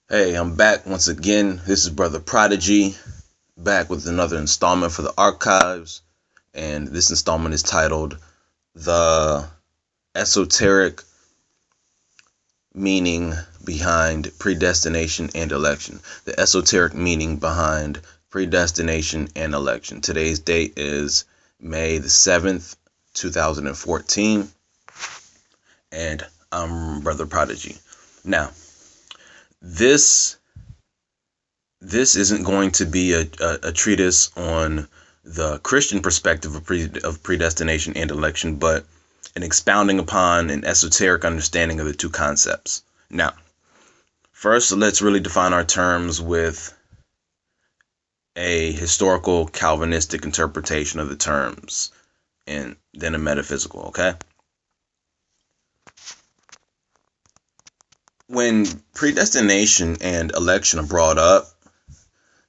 Hey, I'm back once again. This is Brother Prodigy, back with another installment for the archives. And this installment is titled The Esoteric Meaning Behind Predestination and Election. The esoteric meaning behind predestination and election. Today's date is May the 7th, 2014. And I'm Brother Prodigy. Now, this isn't going to be a treatise on the Christian perspective of predestination and election, but an expounding upon an esoteric understanding of the two concepts. Now, first, let's really define our terms with a historical Calvinistic interpretation of the terms, and then a metaphysical, okay? When predestination and election are brought up,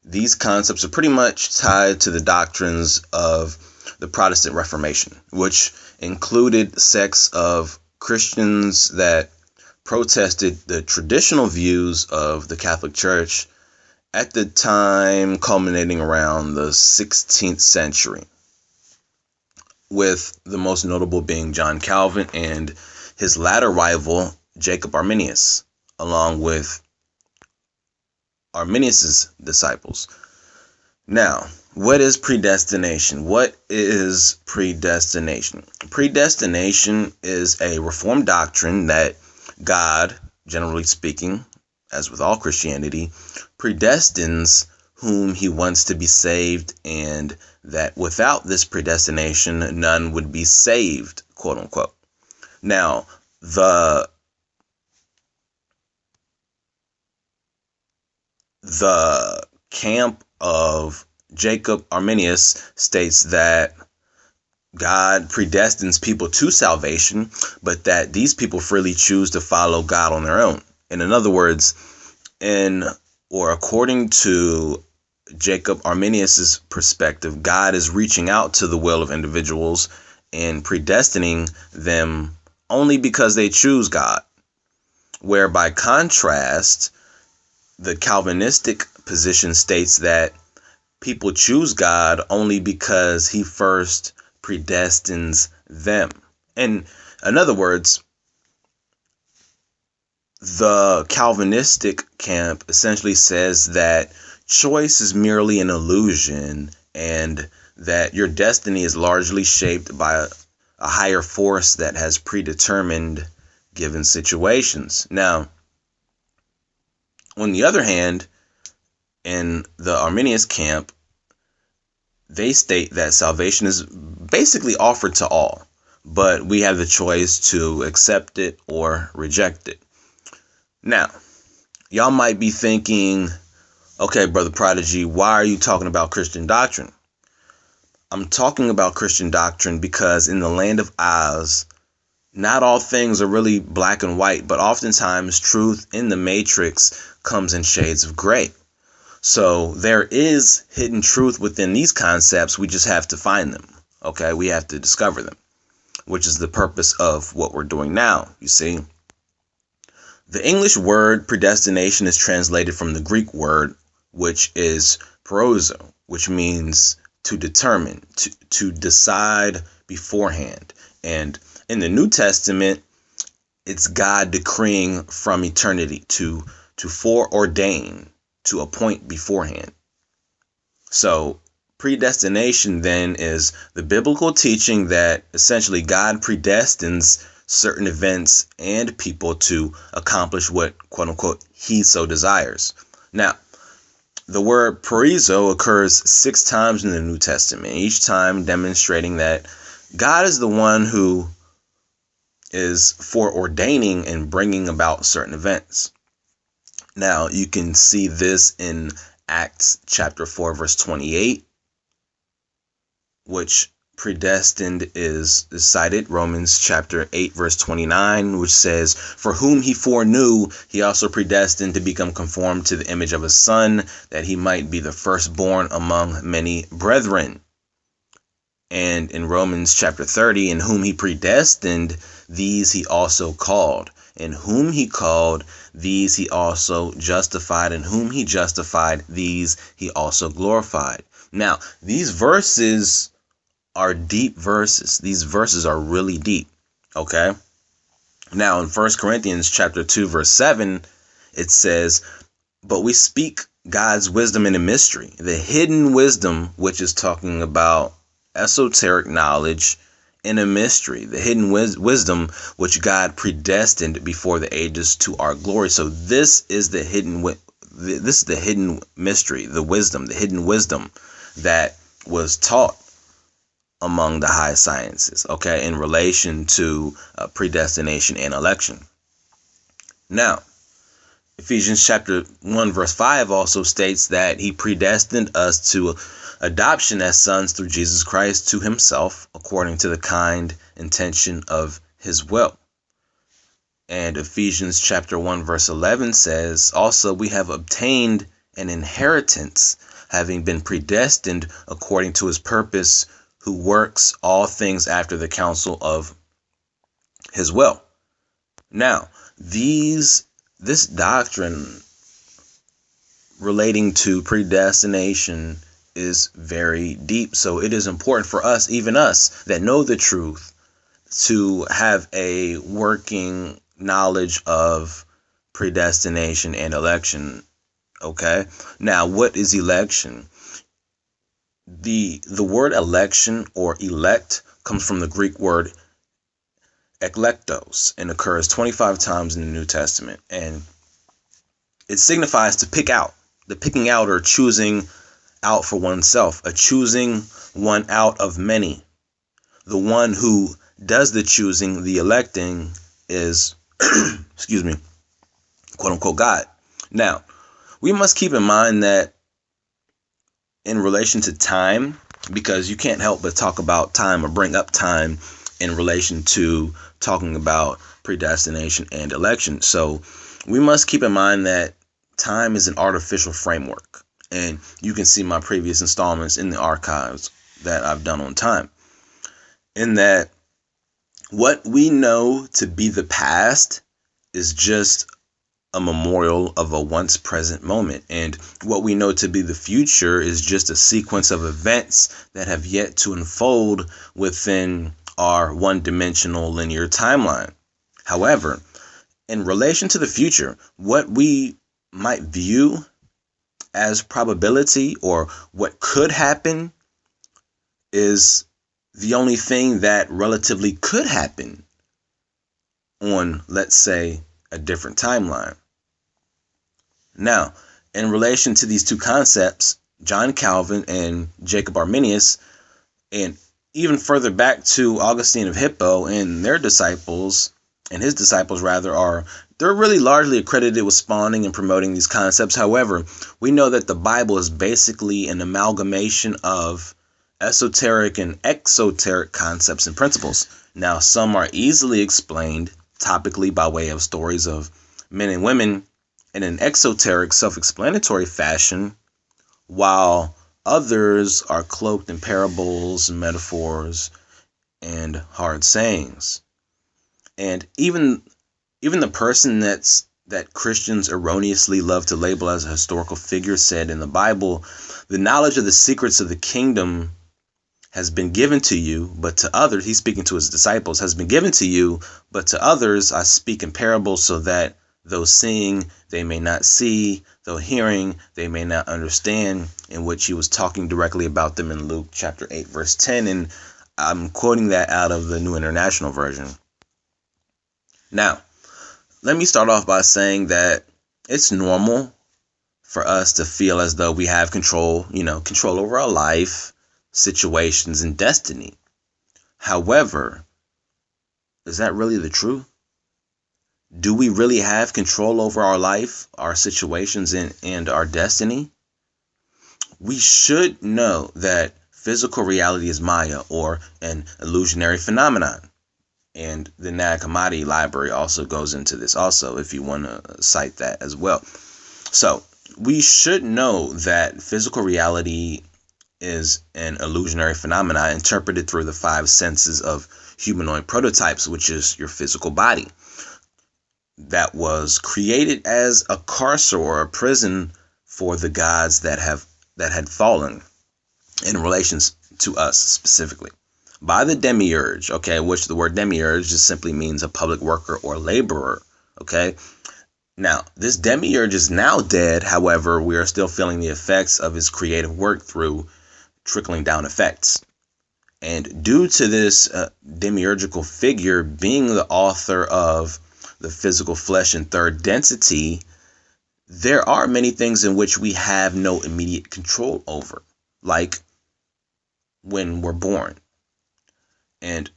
these concepts are pretty much tied to the doctrines of the Protestant Reformation, which included sects of Christians that protested the traditional views of the Catholic Church at the time culminating around the 16th century, with the most notable being John Calvin and his latter rival, Jacob Arminius, along with Arminius' disciples. Now, what is predestination? What is predestination? Predestination is a Reformed doctrine that God, generally speaking, as with all Christianity, predestines whom he wants to be saved, and that without this predestination, none would be saved, quote unquote. Now, the camp of Jacob Arminius states that God predestines people to salvation, but that these people freely choose to follow God on their own. And in other words, according to Jacob Arminius' perspective, God is reaching out to the will of individuals and predestining them only because they choose God. Where by contrast, the Calvinistic position states that people choose God only because he first predestines them. And in other words, the Calvinistic camp essentially says that choice is merely an illusion and that your destiny is largely shaped by a higher force that has predetermined given situations. Now, on the other hand, in the Arminius camp, they state that salvation is basically offered to all, but we have the choice to accept it or reject it. Now, y'all might be thinking, okay, Brother Prodigy, why are you talking about Christian doctrine? I'm talking about Christian doctrine because in the land of Oz, not all things are really black and white, but oftentimes truth in the matrix comes in shades of gray. So there is hidden truth within these concepts. We just have to find them. Okay, we have to discover them, which is the purpose of what we're doing now. You see, the English word predestination is translated from the Greek word, which is proizo, which means to determine, to decide beforehand. And in the New Testament, it's God decreeing from eternity to foreordain, to appoint beforehand. So predestination then is the biblical teaching that essentially God predestines certain events and people to accomplish what, quote unquote, he so desires. Now, the word proizo occurs 6 times in the New Testament, each time demonstrating that God is the one who is foreordaining and bringing about certain events. Now, you can see this in Acts chapter 4, verse 28, which predestined is cited. Romans chapter 8, verse 29, which says, for whom he foreknew, he also predestined to become conformed to the image of his Son, that he might be the firstborn among many brethren. And in Romans chapter 30, in whom he predestined, these he also called. And whom he called, these he also justified. And whom he justified, these he also glorified. Now, these verses are deep verses. These verses are really deep. Okay? Now, in 1 Corinthians chapter 2, verse 7, it says, but we speak God's wisdom in a mystery, the hidden wisdom, which is talking about esoteric knowledge in a mystery, the hidden wisdom which God predestined before the ages to our glory. So this is the hidden mystery, the wisdom, the hidden wisdom that was taught among the high sciences, okay, in relation to predestination and election. Now, Ephesians chapter 1 verse 5 also states that he predestined us to adoption as sons through Jesus Christ to himself, according to the kind intention of his will. And Ephesians chapter 1 verse 11 says, also we have obtained an inheritance, having been predestined according to his purpose, who works all things after the counsel of his will. Now, this doctrine relating to predestination is very deep. So it is important for us, even us that know the truth, to have a working knowledge of predestination and election. Okay. Now, what is election? The word election or elect comes from the Greek word eklektos and occurs 25 times in the New Testament. And it signifies to pick out, the picking out or choosing out for oneself, a choosing one out of many. The one who does the choosing, the electing, is, excuse me, quote unquote God. Now, we must keep in mind that in relation to time, because you can't help but talk about time or bring up time in relation to talking about predestination and election. So we must keep in mind that time is an artificial framework. And you can see my previous installments in the archives that I've done on time. In that what we know to be the past is just a memorial of a once present moment. And what we know to be the future is just a sequence of events that have yet to unfold within our one-dimensional linear timeline. However, in relation to the future, what we might view as probability or what could happen is the only thing that relatively could happen on, let's say, a different timeline. Now, in relation to these two concepts, John Calvin and Jacob Arminius, and even further back to Augustine of Hippo and their disciples, and his disciples rather, they're really largely accredited with spawning and promoting these concepts. However, we know that the Bible is basically an amalgamation of esoteric and exoteric concepts and principles. Now, some are easily explained topically by way of stories of men and women in an exoteric, self-explanatory fashion, while others are cloaked in parables, metaphors, and hard sayings. And even the person that Christians erroneously love to label as a historical figure said in the Bible, the knowledge of the secrets of the kingdom has been given to you, but to others, he's speaking to his disciples, has been given to you, but to others I speak in parables, so that though seeing, they may not see, though hearing, they may not understand, in which he was talking directly about them in Luke chapter 8, verse 10. And I'm quoting that out of the New International Version. Now, let me start off by saying that it's normal for us to feel as though we have control over our life, situations, and destiny. However, is that really the truth? Do we really have control over our life, our situations, and our destiny? We should know that physical reality is Maya, or an illusionary phenomenon. And the Nag Hammadi library also goes into this also, if you want to cite that as well. So we should know that physical reality is an illusionary phenomenon interpreted through the five senses of humanoid prototypes, which is your physical body. that was created as a carcer or a prison for the gods that had fallen in relations to us specifically by the demiurge, okay, which the word demiurge just simply means a public worker or laborer, okay. Now, this demiurge is now dead. However, we are still feeling the effects of his creative work through trickling down effects. And due to this demiurgical figure being the author of the physical flesh and third density, there are many things in which we have no immediate control over, like when we're born. And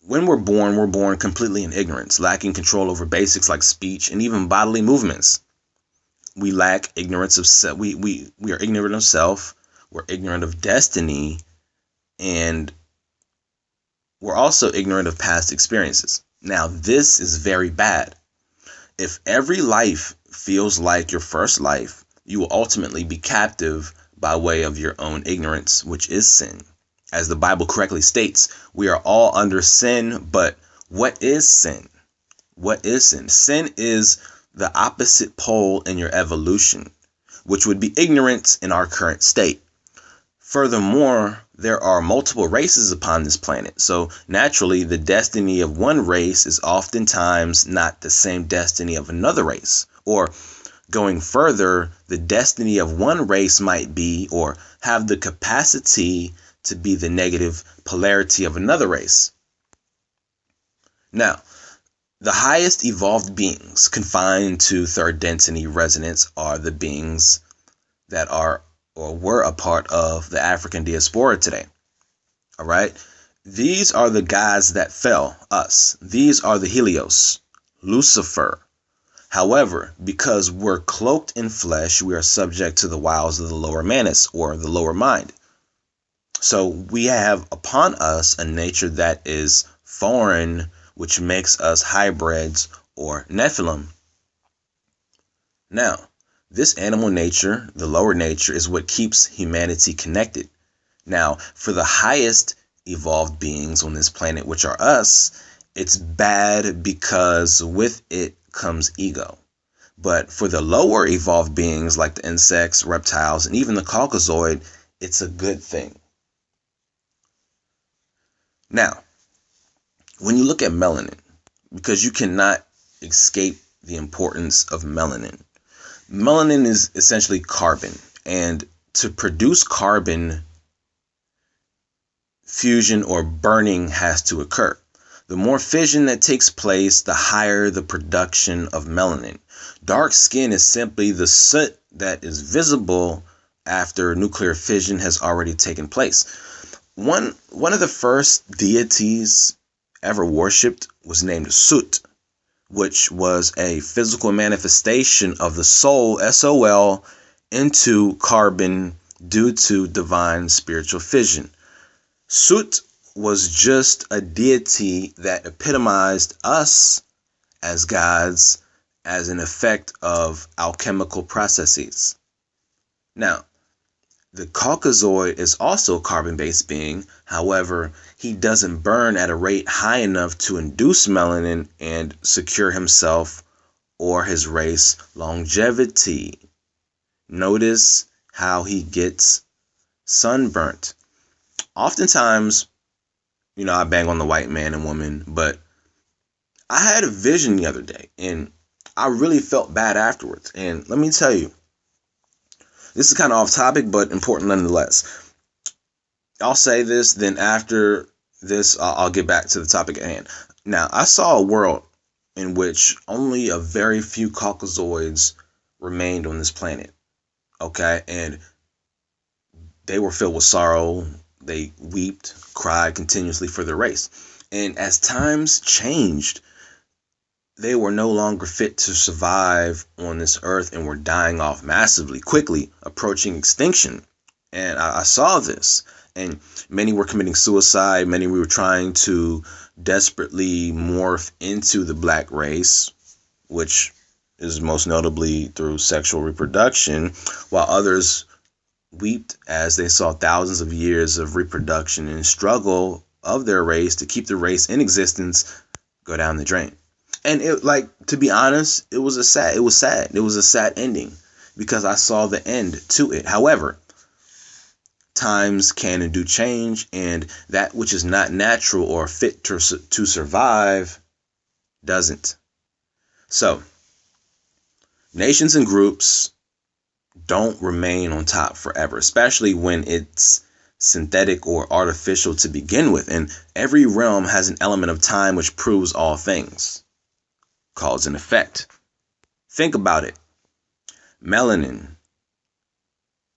when we're born completely in ignorance, lacking control over basics like speech and even bodily movements. We lack ignorance of self. We are ignorant of self. We're ignorant of destiny, and we're also ignorant of past experiences. Now, this is very bad. If every life feels like your first life, you will ultimately be captive by way of your own ignorance, which is sin. As the Bible correctly states, we are all under sin, but what is sin? What is sin? Sin is the opposite pole in your evolution, which would be ignorance in our current state. Furthermore, there are multiple races upon this planet, so naturally the destiny of one race is oftentimes not the same destiny of another race. Or going further, the destiny of one race might be or have the capacity to be the negative polarity of another race. Now, the highest evolved beings confined to third density resonance are the beings that are or were a part of the African diaspora today. All right. These are the gods that fell, us. These are the Helios, Lucifer. However, because we're cloaked in flesh, we are subject to the wiles of the lower manus or the lower mind. So we have upon us a nature that is foreign, which makes us hybrids or Nephilim. Now, this animal nature, the lower nature, is what keeps humanity connected. Now, for the highest evolved beings on this planet, which are us, it's bad because with it comes ego. But for the lower evolved beings like the insects, reptiles, and even the Caucasoid, it's a good thing. Now, when you look at melanin, because you cannot escape the importance of melanin. Melanin is essentially carbon, and to produce carbon, fusion or burning has to occur. The more fission that takes place, the higher the production of melanin. Dark skin is simply the soot that is visible after nuclear fission has already taken place. One of the first deities ever worshipped was named Sut, which was a physical manifestation of the soul, SOL, into carbon due to divine spiritual fission. Sut was just a deity that epitomized us as gods as an effect of alchemical processes. Now, the Caucasoid is also a carbon-based being. However, he doesn't burn at a rate high enough to induce melanin and secure himself or his race longevity. Notice how he gets sunburnt. Oftentimes, I bang on the white man and woman, but I had a vision the other day and I really felt bad afterwards. And let me tell you, this is kind of off topic, but important nonetheless. I'll say this, then after this, I'll get back to the topic at hand. Now, I saw a world in which only a very few Caucasoids remained on this planet. Okay, and they were filled with sorrow. They wept, cried continuously for their race. And as times changed, they were no longer fit to survive on this earth and were dying off massively, quickly approaching extinction. And I saw this, and many were committing suicide. Many were trying to desperately morph into the black race, which is most notably through sexual reproduction, while others wept as they saw thousands of years of reproduction and struggle of their race to keep the race in existence go down the drain. And it, like, to be honest, it was sad. It was a sad ending because I saw the end to it. However, times can and do change, and that which is not natural or fit to survive doesn't. So, nations and groups don't remain on top forever, especially when it's synthetic or artificial to begin with. And every realm has an element of time which proves all things. Cause and effect. Think about it. Melanin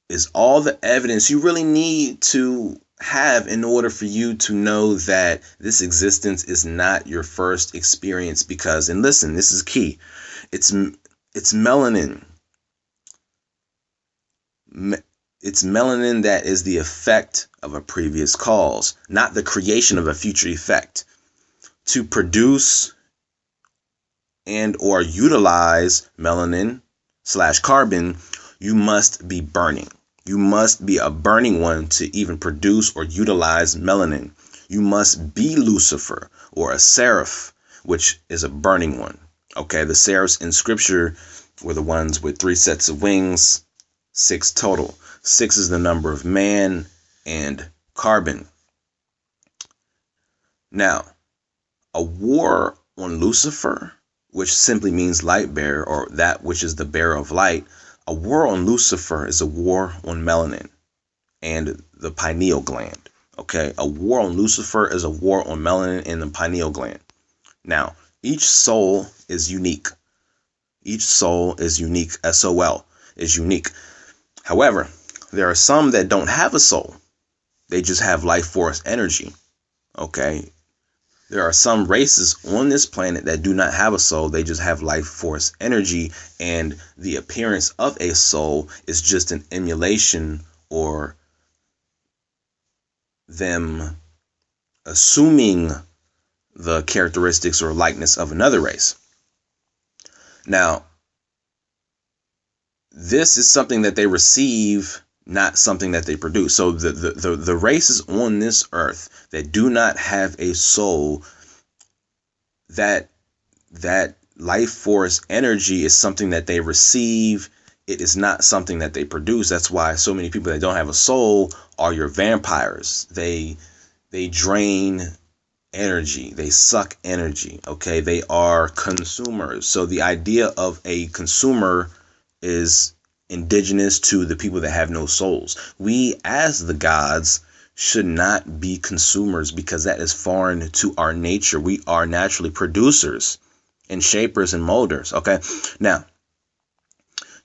is all the evidence you really need to have in order for you to know that this existence is not your first experience. Because, and listen, this is key. It's melanin. It's melanin that is the effect of a previous cause, not the creation of a future effect. To produce and or utilize melanin / carbon, you must be burning. You must be a burning one to even produce or utilize melanin. You must be Lucifer or a seraph, which is a burning one. Okay, the seraphs in scripture were the ones with 3 sets of wings, 6 total. 6 is the number of man and carbon. Now, a war on Lucifer, which simply means light bearer, or that which is the bearer of light. A war on Lucifer is a war on melanin and the pineal gland. Okay, a war on Lucifer is a war on melanin and the pineal gland. Now, each soul is unique. Each soul is unique. SOL is unique. However, there are some that don't have a soul. They just have life force energy. Okay. There are some races on this planet that do not have a soul. They just have life force energy, and the appearance of a soul is just an emulation or them assuming the characteristics or likeness of another race. Now, this is something that they receive, not something that they produce. So the races on this earth that do not have a soul, that life force energy is something that they receive. It is not something that they produce. That's why so many people that don't have a soul are your vampires. They drain energy. They suck energy. Okay, they are consumers. So the idea of a consumer is indigenous to the people that have no souls. We, as the gods, should not be consumers because that is foreign to our nature. We are naturally producers and shapers and molders. Okay, now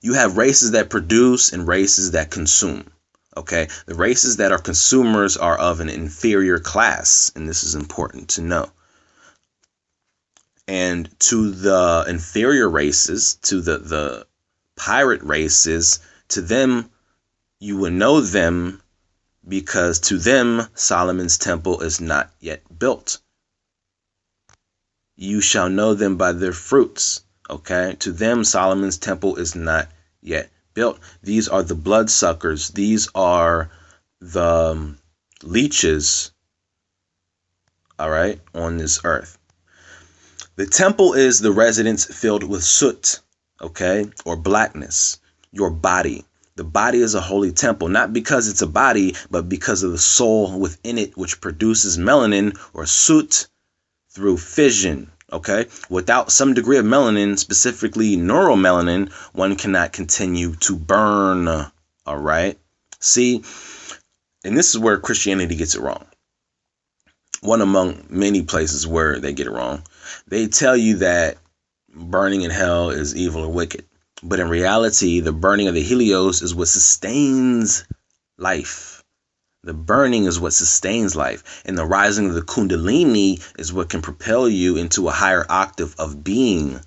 you have races that produce and races that consume. Okay, the races that are consumers are of an inferior class, and this is important to know. And to the inferior races, to the pirate races, to them, you will know them because to them, Solomon's temple is not yet built. You shall know them by their fruits. Okay, to them, Solomon's temple is not yet built. These are the bloodsuckers. These are the leeches, all right, on this earth. The temple is the residence filled with soot, okay, or blackness, your body. The body is a holy temple, not because it's a body, but because of the soul within it, which produces melanin or soot through fission. Okay, without some degree of melanin, specifically neuromelanin, one cannot continue to burn. All right. See, and this is where Christianity gets it wrong. One among many places where they get it wrong. They tell you that burning in hell is evil or wicked. But in reality, the burning of the Helios is what sustains life. The burning is what sustains life. And the rising of the Kundalini is what can propel you into a higher octave of being.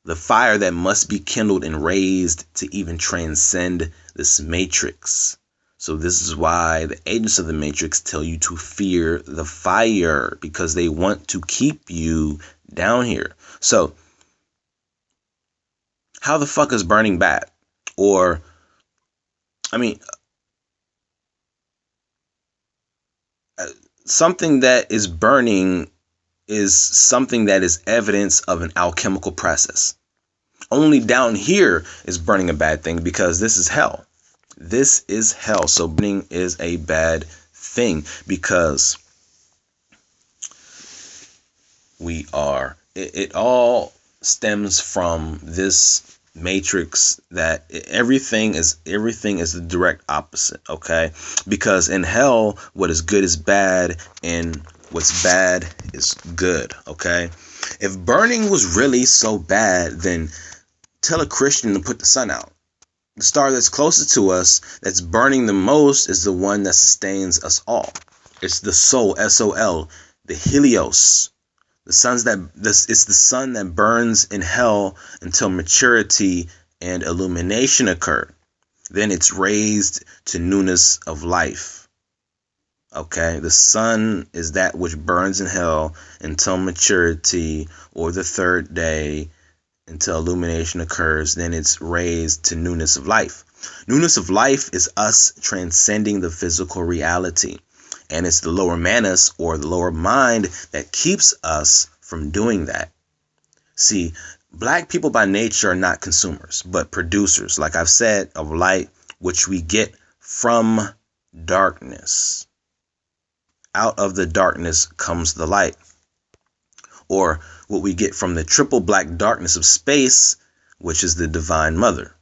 The fire that must be kindled and raised to even transcend this matrix. So this is why the agents of the matrix tell you to fear the fire, because they want to keep you down here. So how the fuck is burning bad? Or, I mean, something that is burning is something that is evidence of an alchemical process. Only down here is burning a bad thing, because this is hell. This is hell. So burning is a bad thing, because it all stems from this matrix that everything is the direct opposite. Okay, because in hell, what is good is bad, and what's bad is good. Okay, if burning was really so bad, then tell a Christian to put the sun out. The star that's closest to us, that's burning the most, is the one that sustains us all. It's the soul, S-O-L, the Helios. It's the sun that burns in hell until maturity and illumination occur. Then it's raised to newness of life. Okay, the sun is that which burns in hell until maturity, or the third day, until illumination occurs. Then it's raised to newness of life. Newness of life is us transcending the physical reality. And it's the lower manus, or the lower mind, that keeps us from doing that. See, black people by nature are not consumers, but producers, like I've said, of light, which we get from darkness. Out of the darkness comes the light. Or what we get from the triple black darkness of space, which is the divine mother.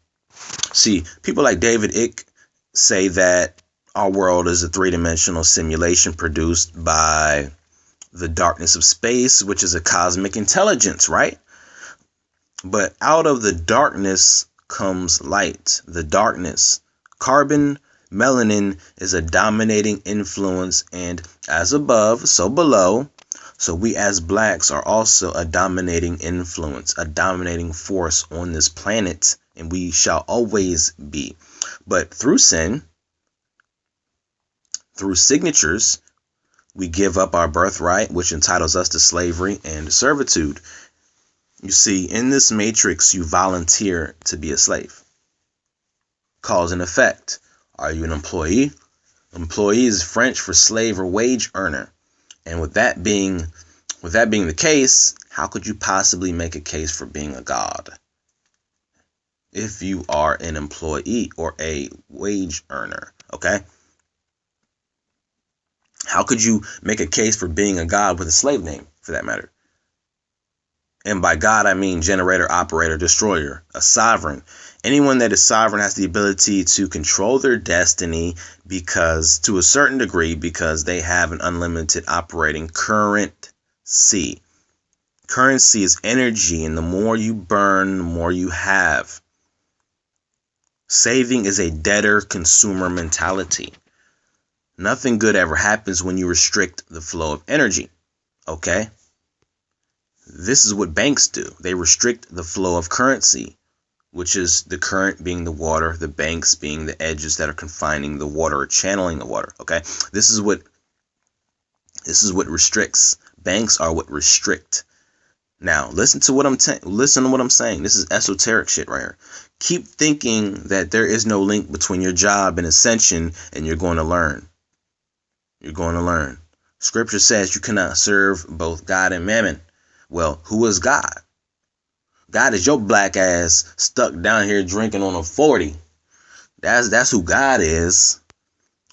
See, people like David Icke say that our world is a three-dimensional simulation produced by the darkness of space, which is a cosmic intelligence, right? But out of the darkness comes light. The darkness, carbon, melanin, is a dominating influence, and as above, so below. So we as blacks are also a dominating influence, a dominating force on this planet, and we shall always be. But through sin, through signatures, we give up our birthright, which entitles us to slavery and servitude. You see, in this matrix, you volunteer to be a slave. Cause and effect. Are you an employee? Employee is French for slave or wage earner. And with that being the case, how could you possibly make a case for being a god if you are an employee or a wage earner? Okay? How could you make a case for being a god with a slave name, for that matter? And by God, I mean generator, operator, destroyer, a sovereign. Anyone that is sovereign has the ability to control their destiny, because, to a certain degree, because they have an unlimited operating currency. Currency is energy, and the more you burn, the more you have. Saving is a debtor-consumer mentality. Nothing good ever happens when you restrict the flow of energy. Okay? This is what banks do. They restrict the flow of currency, which is the current being the water, the banks being the edges that are confining the water or channeling the water. Okay? This is what restricts. Banks are what restrict. Now, listen to what I'm saying. This is esoteric shit right here. Keep thinking that there is no link between your job and ascension, and you're going to learn. You're going to learn. Scripture says you cannot serve both God and mammon. Well, who is God? God is your black ass stuck down here drinking on a 40. That's who God is.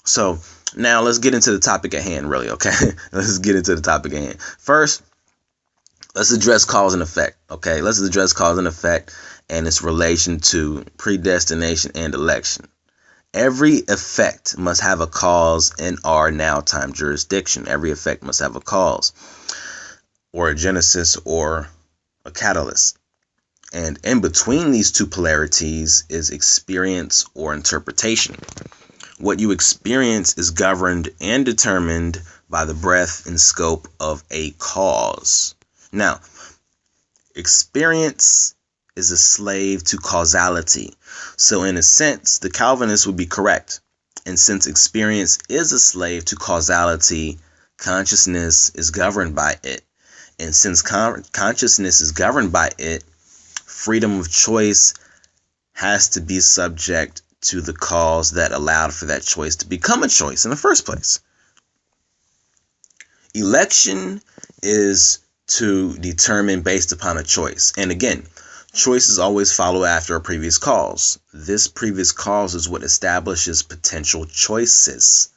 So now let's get into the topic at hand, really, okay? Let's get into the topic at hand. First, let's address cause and effect, okay? Let's address cause and effect and its relation to predestination and election. Every effect must have a cause in our now time jurisdiction. Every effect must have a cause, or a genesis, or a catalyst. And in between these two polarities is experience or interpretation. What you experience is governed and determined by the breadth and scope of a cause. Now, experience is a slave to causality. So in a sense, the Calvinist would be correct. And since experience is a slave to causality, consciousness is governed by it. And since consciousness is governed by it, freedom of choice has to be subject to the cause that allowed for that choice to become a choice in the first place. Election is to determine based upon a choice. And again, choices always follow after a previous cause. This previous cause is what establishes potential choices,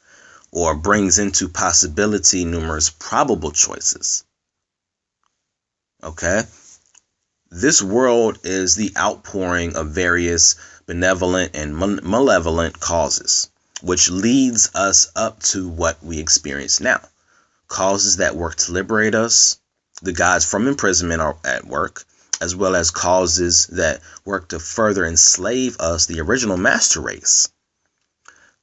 or brings into possibility numerous probable choices. Okay? This world is the outpouring of various benevolent and malevolent causes, which leads us up to what we experience now. Causes that work to liberate us, the gods from imprisonment are at work, as well as causes that work to further enslave us, the original master race.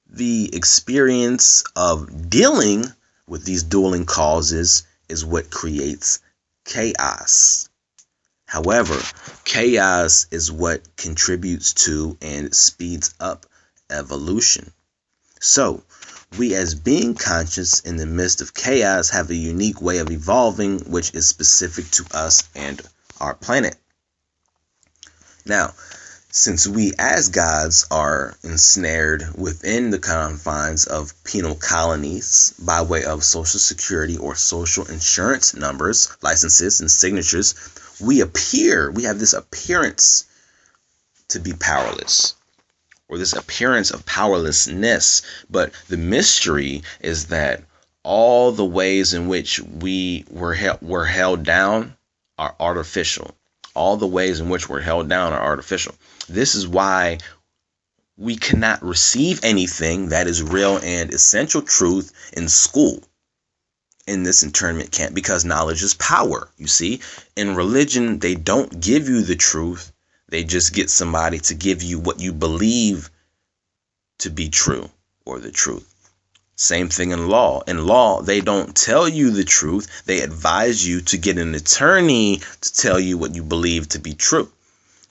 The experience of dealing with these dueling causes is what creates chaos. However, chaos is what contributes to and speeds up evolution. So, we as being conscious in the midst of chaos have a unique way of evolving, which is specific to us and our planet. Now, since we as gods are ensnared within the confines of penal colonies by way of social security or social insurance numbers, licenses, and signatures, we have this appearance to be powerless, or this appearance of powerlessness. But the mystery is that all the ways in which we were held down are artificial. All the ways in which we're held down are artificial. This is why we cannot receive anything that is real and essential truth in school, in this internment camp, because knowledge is power. You see, in religion, they don't give you the truth. They just get somebody to give you what you believe to be true, or the truth. Same thing in law. In law, they don't tell you the truth. They advise you to get an attorney to tell you what you believe to be true.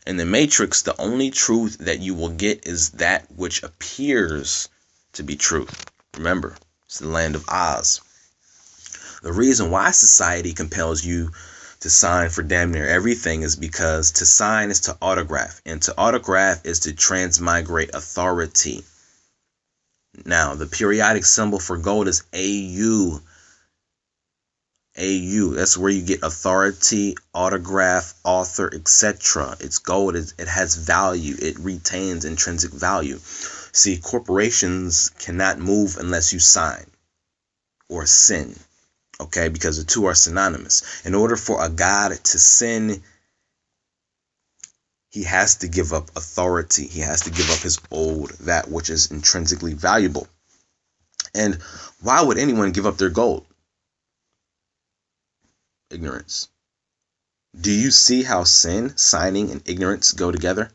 In the Matrix, the only truth that you will get is that which appears to be truth. Remember, it's the land of Oz. The reason why society compels you to sign for damn near everything is because to sign is to autograph, and to autograph is to transmigrate authority. Now, the periodic symbol for gold is AU. AU, that's where you get authority, autograph, author, etc. It's gold. It has value. It retains intrinsic value. See, corporations cannot move unless you sign or sin. Okay, because the two are synonymous. In order for a god to sin, he has to give up authority. He has to give up his old, that which is intrinsically valuable. And why would anyone give up their gold? Ignorance. Do you see how sin, signing, and ignorance go together?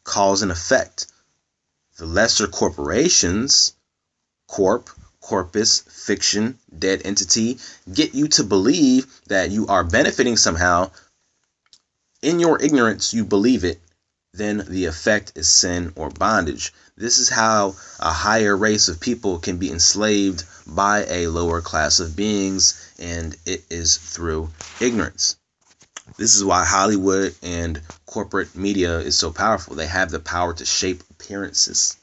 Cause and effect. The lesser corporations, corpus, fiction, dead entity, get you to believe that you are benefiting somehow. In your ignorance, you believe it. Then the effect is sin or bondage. This is how a higher race of people can be enslaved by a lower class of beings, and it is through ignorance. This is why Hollywood and corporate media is so powerful. They have the power to shape appearances.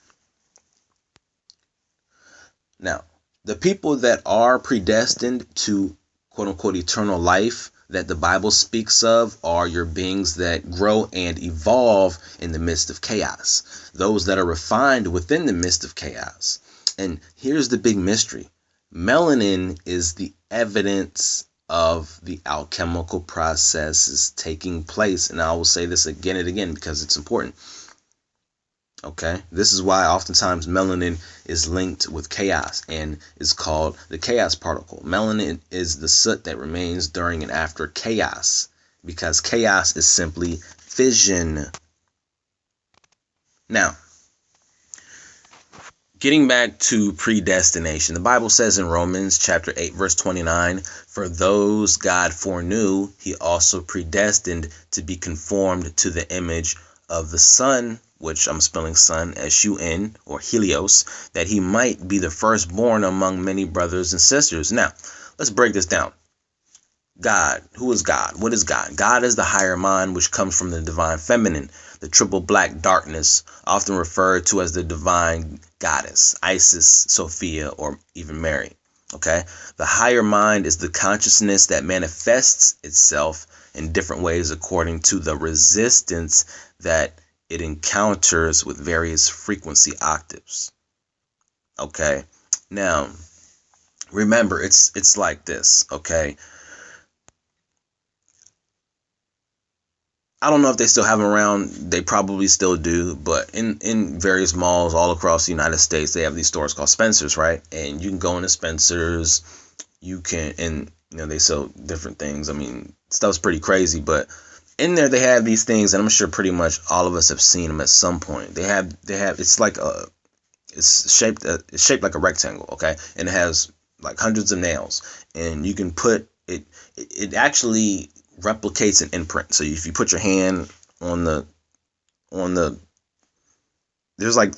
Now, the people that are predestined to quote-unquote eternal life that the Bible speaks of are your beings that grow and evolve in the midst of chaos. Those that are refined within the midst of chaos. And here's the big mystery. Melanin is the evidence of the alchemical processes taking place. And I will say this again and again because it's important. Okay, this is why oftentimes melanin is linked with chaos and is called the chaos particle. Melanin is the soot that remains during and after chaos, because chaos is simply fission. Now, getting back to predestination, the Bible says in Romans chapter 8, verse 29, for those God foreknew, he also predestined to be conformed to the image of the Son, which I'm spelling son, S-U-N, or Helios, that he might be the firstborn among many brothers and sisters. Now, let's break this down. God. Who is God? What is God? God is the higher mind, which comes from the divine feminine, the triple black darkness, often referred to as the divine goddess, Isis, Sophia, or even Mary. Okay, the higher mind is the consciousness that manifests itself in different ways according to the resistance that it encounters with various frequency octaves. Okay, now remember, it's like this. Okay, I don't know if they still have them around. They probably still do, but in various malls all across the United States, they have these stores called Spencer's, right? And you can go into Spencer's. You can, and they sell different things. I mean, stuff's pretty crazy, but in there they have these things, and I'm sure pretty much all of us have seen them at some point. They have it's like it's shaped like a rectangle, okay, and it has like hundreds of nails, and you can put it. It actually replicates an imprint. So if you put your hand on the there's like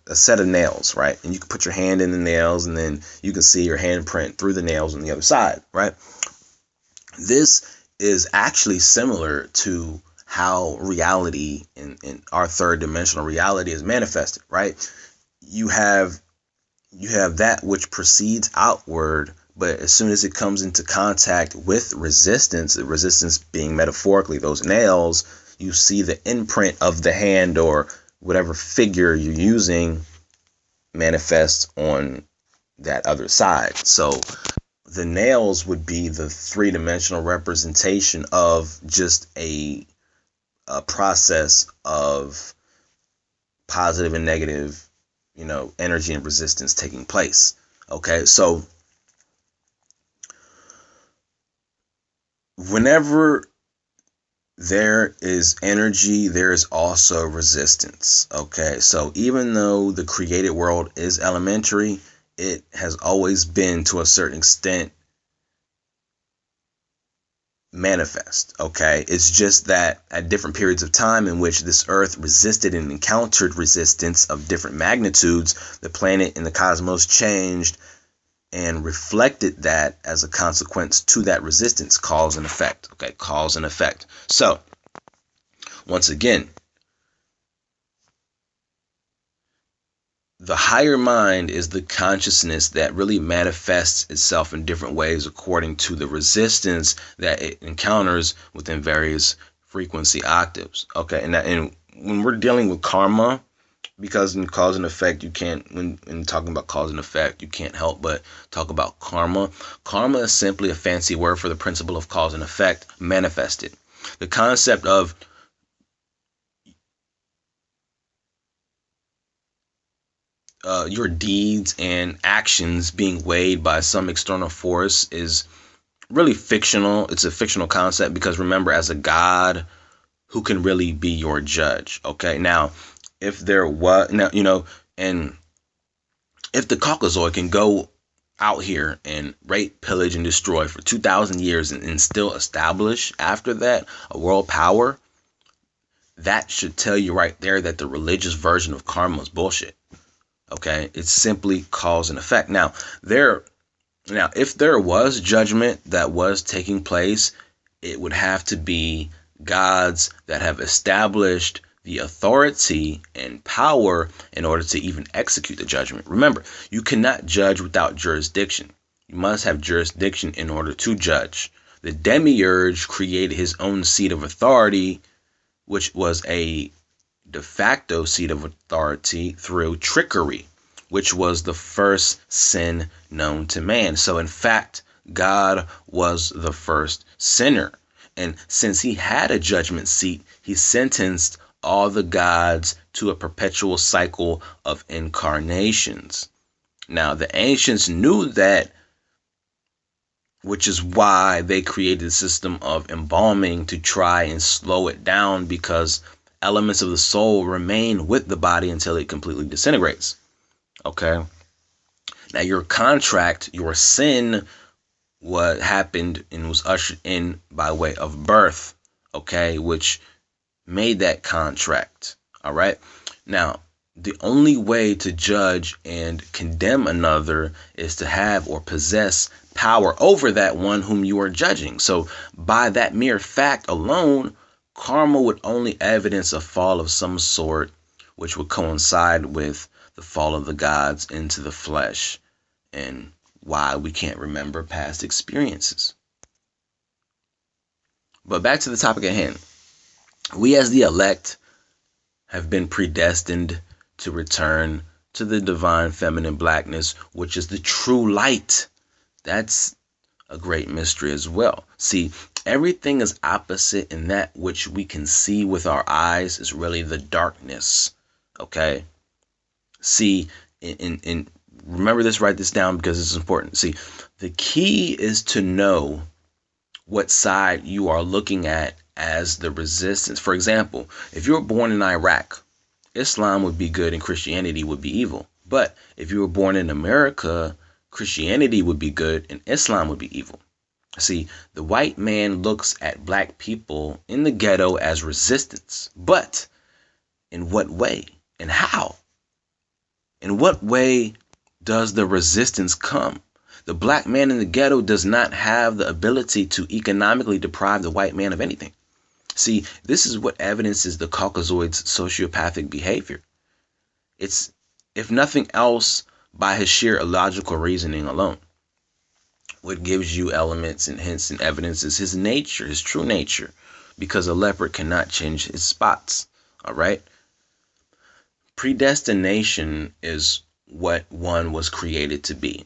a set of nails, right? And you can put your hand in the nails, and then you can see your handprint through the nails on the other side, right? This is actually similar to how reality in our third dimensional reality is manifested, right? You have that which proceeds outward, but as soon as it comes into contact with resistance, the resistance being metaphorically those nails, you see the imprint of the hand or whatever figure you're using manifest on that other side. So the nails would be the three-dimensional representation of just a process of positive and negative, energy and resistance taking place. Okay, so whenever there is energy, there is also resistance. Okay, so even though the created world is elementary, it has always been, to a certain extent, manifest. Okay, it's just that at different periods of time in which this earth resisted and encountered resistance of different magnitudes, the planet and the cosmos changed and reflected that as a consequence to that resistance. Cause and effect. Okay, cause and effect. So once again, the higher mind is the consciousness that really manifests itself in different ways according to the resistance that it encounters within various frequency octaves. Okay, and when we're dealing with karma, because in cause and effect, you can't, when talking about cause and effect, you can't help but talk about karma. Karma is simply a fancy word for the principle of cause and effect manifested. The concept of your deeds and actions being weighed by some external force is really fictional. It's a fictional concept because, remember, as a god, who can really be your judge? Okay, now if there was, and if the Caucasoid can go out here and rape, pillage, and destroy for 2,000 years and still establish after that a world power, that should tell you right there that the religious version of karma is bullshit. Okay, it's simply cause and effect. Now, if there was judgment that was taking place, it would have to be gods that have established the authority and power in order to even execute the judgment. Remember, you cannot judge without jurisdiction. You must have jurisdiction in order to judge. The demiurge created his own seat of authority, which was a de facto seat of authority through trickery, which was the first sin known to man. So in fact, God was the first sinner. And since he had a judgment seat, he sentenced all the gods to a perpetual cycle of incarnations. Now, the ancients knew that, which is why they created a system of embalming to try and slow it down, because elements of the soul remain with the body until it completely disintegrates. Okay. Now, your contract, your sin, what happened and was ushered in by way of birth, okay, which made that contract. All right. Now, the only way to judge and condemn another is to have or possess power over that one whom you are judging. So by that mere fact alone, karma would only evidence a fall of some sort, which would coincide with the fall of the gods into the flesh. and why we can't remember past experiences. But back to the topic at hand. We as the elect have been predestined to return to the divine feminine blackness, which is the true light. That's a great mystery as well. See, everything is opposite, and that which we can see with our eyes is really the darkness. Okay? See, in remember this, write this down because it's important. See, the key is to know what side you are looking at as the resistance. For example, if you were born in Iraq, Islam would be good and Christianity would be evil. But if you were born in America, Christianity would be good and Islam would be evil. See, the white man looks at black people in the ghetto as resistance. But in what way and how? In what way does the resistance come? The black man in the ghetto does not have the ability to economically deprive the white man of anything. See, this is what evidences the Caucasoid's sociopathic behavior. It's, if nothing else, by his sheer illogical reasoning alone. What gives you elements and hints and evidence is his nature, his true nature, because a leopard cannot change his spots. All right? Predestination is what one was created to be.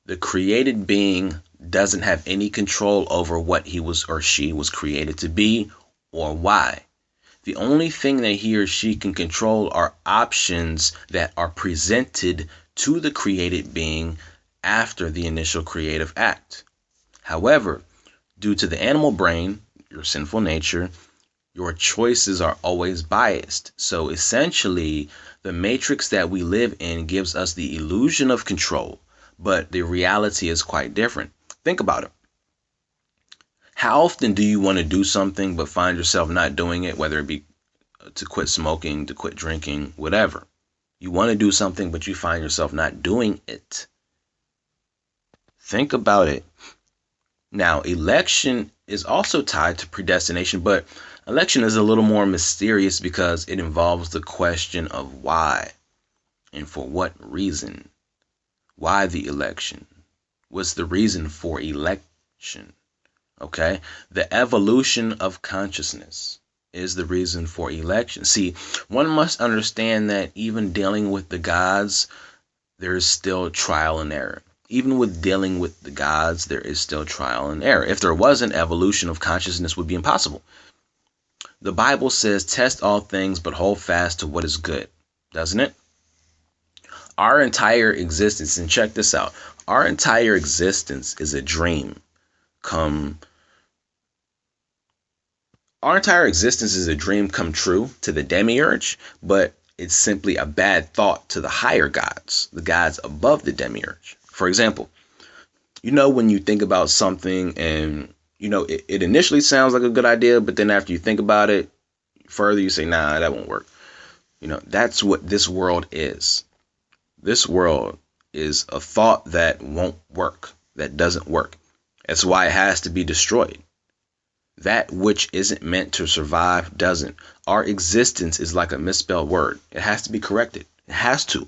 The created being doesn't have any control over what he was or she was created to be or why. The only thing that he or she can control are options that are presented to the created being after the initial creative act. However, due to the animal brain, your sinful nature, your choices are always biased. So essentially, the matrix that we live in gives us the illusion of control, but the reality is quite different. Think about it. How often do you want to do something but find yourself not doing it, whether it be to quit smoking, to quit drinking, whatever? You want to do something, but you find yourself not doing it. Think about it. Now, election is also tied to predestination, but election is a little more mysterious because it involves the question of why and for what reason. Why the election? What's the reason for election? Okay? The evolution of consciousness is the reason for election. See, one must understand that even dealing with the gods, there is still trial and error. Even with dealing with the gods, there is still trial and error. If there was an evolution of consciousness, it would be impossible. The Bible says, test all things, but hold fast to what is good. Doesn't it? Our entire existence, and check this out, our entire existence is a dream come true to the demiurge, but it's simply a bad thought to the higher gods, the gods above the demiurge. For example, when you think about something and, it initially sounds like a good idea, but then after you think about it further, you say, nah, that won't work. That's what this world is. This world is a thought that won't work, that doesn't work. That's why it has to be destroyed. That which isn't meant to survive doesn't. Our existence is like a misspelled word. It has to be corrected. It has to.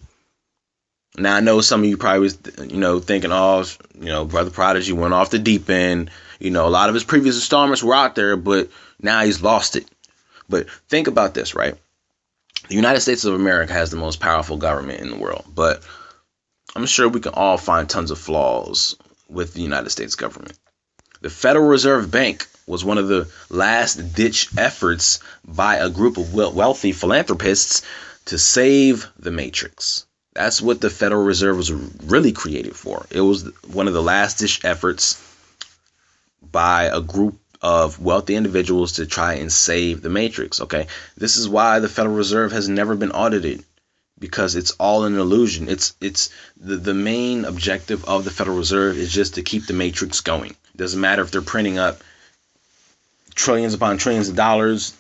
Now, I know some of you probably was, thinking, Brother Prodigy went off the deep end. A lot of his previous installments were out there, but now he's lost it. But think about this, right? The United States of America has the most powerful government in the world, but I'm sure we can all find tons of flaws with the United States government. The Federal Reserve Bank was one of the last-ditch efforts by a group of wealthy philanthropists to save the matrix. That's what the Federal Reserve was really created for. It was one of the last-ditch efforts by a group of wealthy individuals to try and save the matrix. Okay, this is why the Federal Reserve has never been audited, because it's all an illusion. It's the main objective of the Federal Reserve is just to keep the matrix going. It doesn't matter if they're printing up trillions upon trillions of dollars.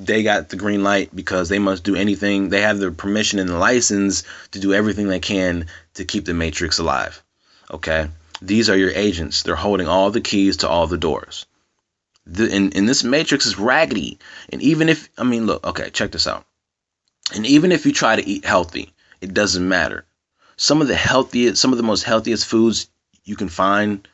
They got the green light because they must do anything. They have the permission and the license to do everything they can to keep the matrix alive. Okay, these are your agents. They're holding all the keys to all the doors. And this matrix is raggedy. And even if, look, okay, check this out. And even if you try to eat healthy, it doesn't matter. some of the most healthiest foods you can find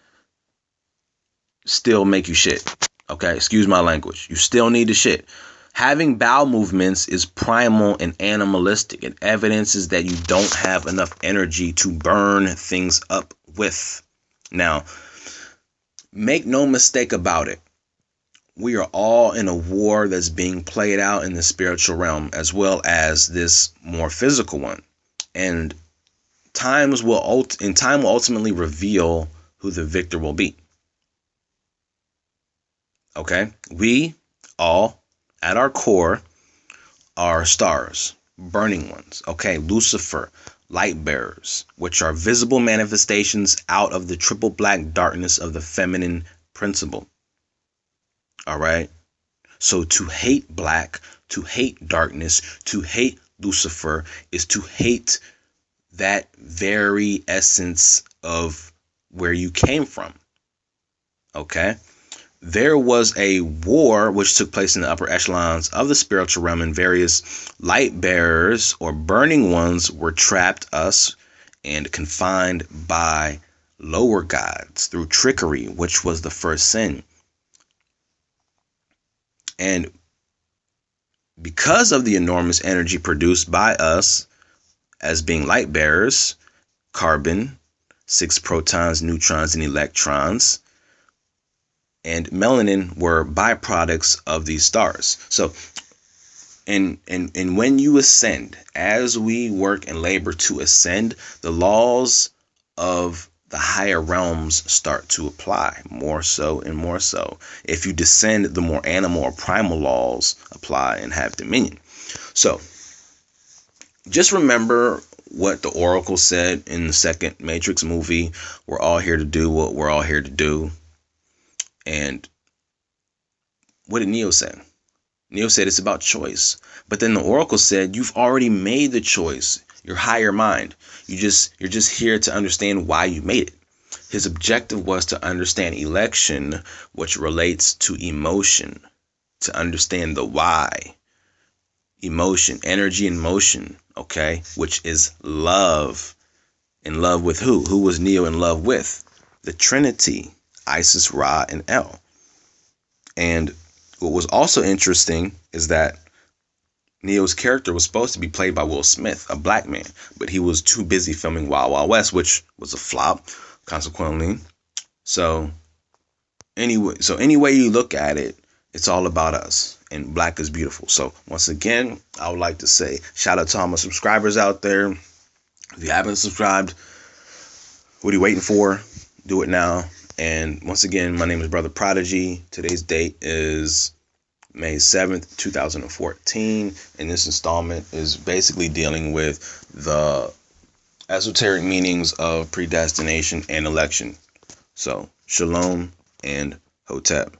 still make you shit. Okay, excuse my language. You still need to shit. Having bowel movements is primal and animalistic. It evidences that you don't have enough energy to burn things up with. Now, make no mistake about it. We are all in a war that's being played out in the spiritual realm as well as this more physical one. And time will ultimately reveal who the victor will be. Okay? We all, at our core, are stars, burning ones. Okay? Lucifer, light bearers, which are visible manifestations out of the triple black darkness of the feminine principle. All right? So to hate black, to hate darkness, to hate Lucifer is to hate that very essence of where you came from. Okay? There was a war which took place in the upper echelons of the spiritual realm, and various light bearers or burning ones were trapped us and confined by lower gods through trickery, which was the first sin. And because of the enormous energy produced by us as being light bearers, carbon, 6 protons, neutrons, and electrons, and melanin were byproducts of these stars. So, and when you ascend, as we work and labor to ascend, the laws of the higher realms start to apply more so and more so. If you descend, the more animal or primal laws apply and have dominion. So, just remember what the Oracle said in the second Matrix movie. We're all here to do what we're all here to do. And what did Neo say? Neo said it's about choice. But then the Oracle said you've already made the choice. Your higher mind. You're just here to understand why you made it. His objective was to understand election, which relates to emotion. To understand the why. Emotion, energy and motion, okay? Which is love. In love with who? Who was Neo in love with? The Trinity. Isis, Ra, and El. And what was also interesting is that Neo's character was supposed to be played by Will Smith, a black man, but he was too busy filming Wild Wild West, which was a flop, consequently. So any way you look at it, it's all about us, and black is beautiful. So once again, I would like to say shout out to all my subscribers out there. If you haven't subscribed, what are you waiting for? Do it now. And once again, my name is Brother Prodigy. Today's date is May 7th, 2014. And this installment is basically dealing with the esoteric meanings of predestination and election. So, shalom and hotep.